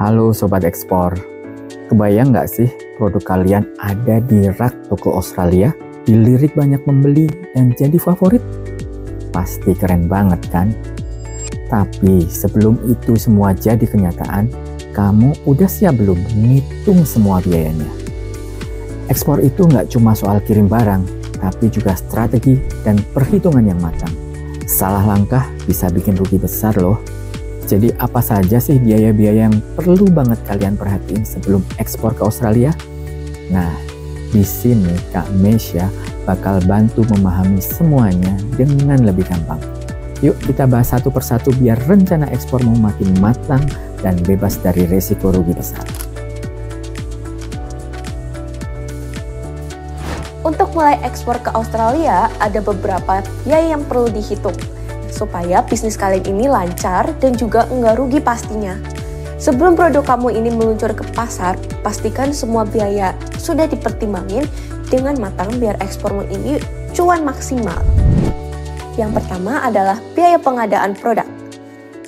Halo Sobat Ekspor, kebayang nggak sih produk kalian ada di rak toko Australia, dilirik banyak pembeli dan jadi favorit? Pasti keren banget kan? Tapi sebelum itu semua jadi kenyataan, kamu udah siap belum ngitung semua biayanya? Ekspor itu nggak cuma soal kirim barang, tapi juga strategi dan perhitungan yang matang. Salah langkah bisa bikin rugi besar loh. Jadi apa saja sih biaya-biaya yang perlu banget kalian perhatiin sebelum ekspor ke Australia? Nah, di sini Kak Mesya bakal bantu memahami semuanya dengan lebih gampang. Yuk kita bahas satu persatu biar rencana ekspormu makin matang dan bebas dari resiko rugi besar. Untuk mulai ekspor ke Australia, ada beberapa biaya yang perlu dihitung supaya bisnis kalian ini lancar dan juga nggak rugi pastinya. Sebelum produk kamu ini meluncur ke pasar, pastikan semua biaya sudah dipertimbangin dengan matang biar ekspormu ini cuan maksimal. Yang pertama adalah biaya pengadaan produk.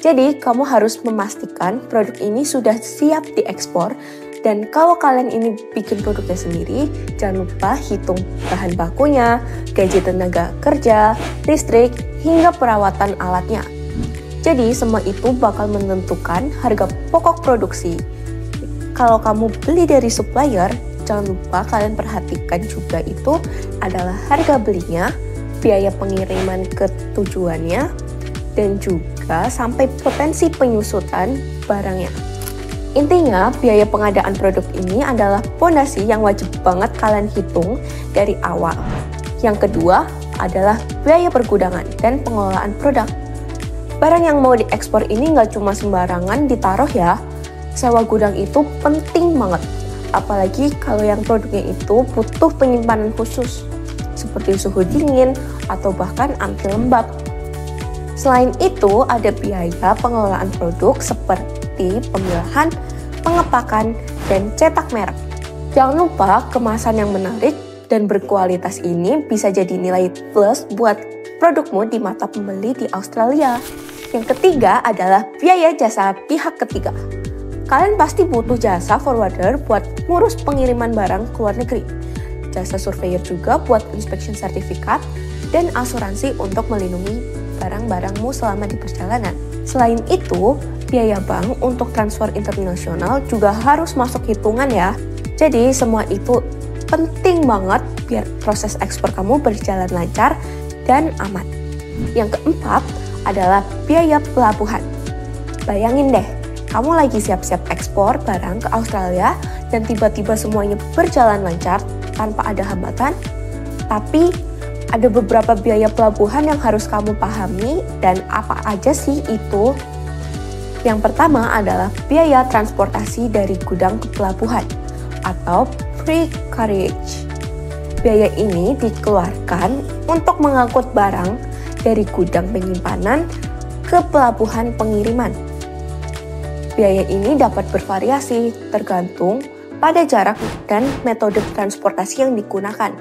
Jadi, kamu harus memastikan produk ini sudah siap diekspor. Dan kalau kalian ini bikin produknya sendiri, jangan lupa hitung bahan bakunya, gaji tenaga kerja, listrik, hingga perawatan alatnya. Jadi semua itu bakal menentukan harga pokok produksi. Kalau kamu beli dari supplier, jangan lupa kalian perhatikan juga itu adalah harga belinya, biaya pengiriman ke tujuannya, dan juga sampai potensi penyusutan barangnya. Intinya, biaya pengadaan produk ini adalah fondasi yang wajib banget kalian hitung dari awal. Yang kedua adalah biaya pergudangan dan pengelolaan produk. Barang yang mau diekspor ini nggak cuma sembarangan ditaruh ya. Sewa gudang itu penting banget. Apalagi kalau yang produknya itu butuh penyimpanan khusus, seperti suhu dingin atau bahkan anti lembab. Selain itu, ada biaya pengelolaan produk seperti pemilahan, pengepakan, dan cetak merek. Jangan lupa kemasan yang menarik dan berkualitas ini bisa jadi nilai plus buat produkmu di mata pembeli di Australia. Yang ketiga adalah biaya jasa pihak ketiga. Kalian pasti butuh jasa forwarder buat ngurus pengiriman barang ke luar negeri. Jasa surveyor juga buat inspection sertifikat dan asuransi untuk melindungi barang-barangmu selama di perjalanan. Selain itu, biaya bank untuk transfer internasional juga harus masuk hitungan ya. Jadi semua itu penting banget biar proses ekspor kamu berjalan lancar dan aman. Yang keempat adalah biaya pelabuhan. Bayangin deh, kamu lagi siap-siap ekspor barang ke Australia dan tiba-tiba semuanya berjalan lancar tanpa ada hambatan, tapi ada beberapa biaya pelabuhan yang harus kamu pahami dan apa aja sih itu? Yang pertama adalah biaya transportasi dari gudang ke pelabuhan atau pre-carriage. Biaya ini dikeluarkan untuk mengangkut barang dari gudang penyimpanan ke pelabuhan pengiriman. Biaya ini dapat bervariasi tergantung pada jarak dan metode transportasi yang digunakan.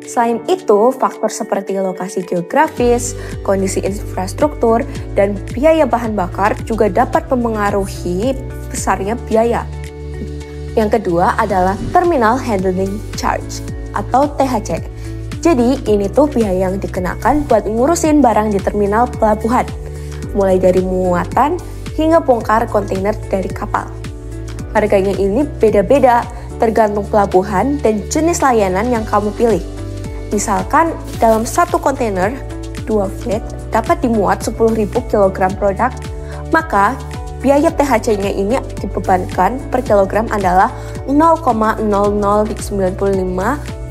Selain itu, faktor seperti lokasi geografis, kondisi infrastruktur, dan biaya bahan bakar juga dapat mempengaruhi besarnya biaya. Yang kedua adalah Terminal Handling Charge atau THC. Jadi ini tuh biaya yang dikenakan buat ngurusin barang di terminal pelabuhan, mulai dari muatan hingga bongkar kontainer dari kapal. Harganya ini beda-beda tergantung pelabuhan dan jenis layanan yang kamu pilih. Misalkan dalam satu kontainer, 2 feet dapat dimuat 10.000 kg produk, maka biaya THC-nya ini dibebankan per kilogram adalah 0,0095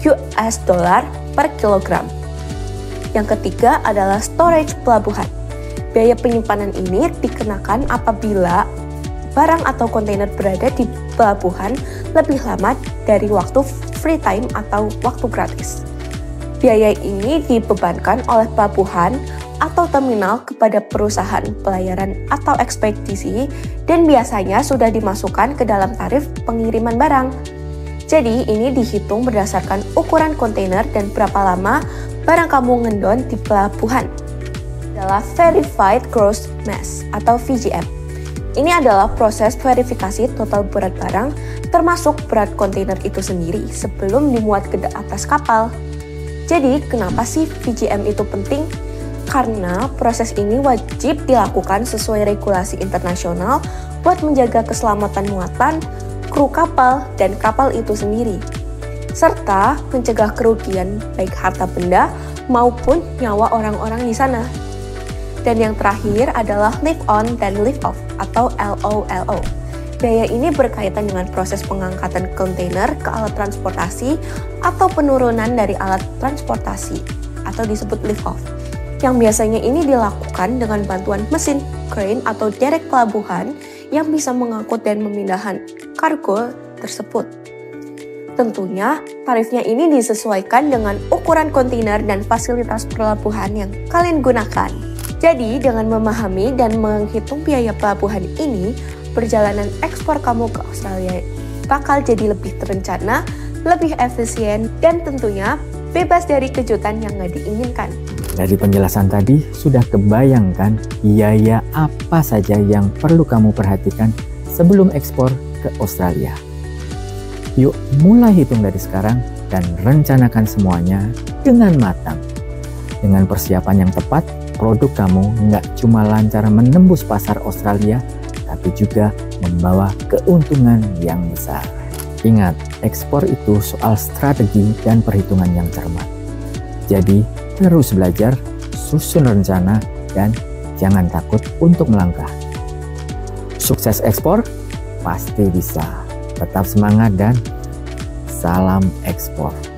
US dollar per kilogram. Yang ketiga adalah storage pelabuhan. Biaya penyimpanan ini dikenakan apabila barang atau kontainer berada di pelabuhan lebih lama dari waktu free time atau waktu gratis. Biaya ini dibebankan oleh pelabuhan atau terminal kepada perusahaan pelayaran atau ekspedisi dan biasanya sudah dimasukkan ke dalam tarif pengiriman barang. Jadi ini dihitung berdasarkan ukuran kontainer dan berapa lama barang kamu ngendon di pelabuhan. Adalah Verified Gross Mass atau VGM. Ini adalah proses verifikasi total berat barang, termasuk berat kontainer itu sendiri sebelum dimuat ke atas kapal. Jadi, kenapa sih VGM itu penting? Karena proses ini wajib dilakukan sesuai regulasi internasional buat menjaga keselamatan muatan, kru kapal, dan kapal itu sendiri, serta mencegah kerugian baik harta benda maupun nyawa orang-orang di sana. Dan yang terakhir adalah lift on dan lift off atau LOLO. Biaya ini berkaitan dengan proses pengangkatan kontainer ke alat transportasi atau penurunan dari alat transportasi atau disebut lift off, yang biasanya ini dilakukan dengan bantuan mesin, crane atau derek pelabuhan yang bisa mengangkut dan memindahkan kargo tersebut. Tentunya, tarifnya ini disesuaikan dengan ukuran kontainer dan fasilitas pelabuhan yang kalian gunakan. Jadi, dengan memahami dan menghitung biaya pelabuhan ini, perjalanan ekspor kamu ke Australia bakal jadi lebih terencana, lebih efisien, dan tentunya bebas dari kejutan yang nggak diinginkan. Dari penjelasan tadi, sudah kebayangkan biaya apa saja yang perlu kamu perhatikan sebelum ekspor ke Australia. Yuk mulai hitung dari sekarang dan rencanakan semuanya dengan matang. Dengan persiapan yang tepat, produk kamu nggak cuma lancar menembus pasar Australia, tapi juga membawa keuntungan yang besar. Ingat, ekspor itu soal strategi dan perhitungan yang cermat. Jadi, terus belajar, susun rencana, dan jangan takut untuk melangkah. Sukses ekspor? Pasti bisa. Tetap semangat dan salam ekspor.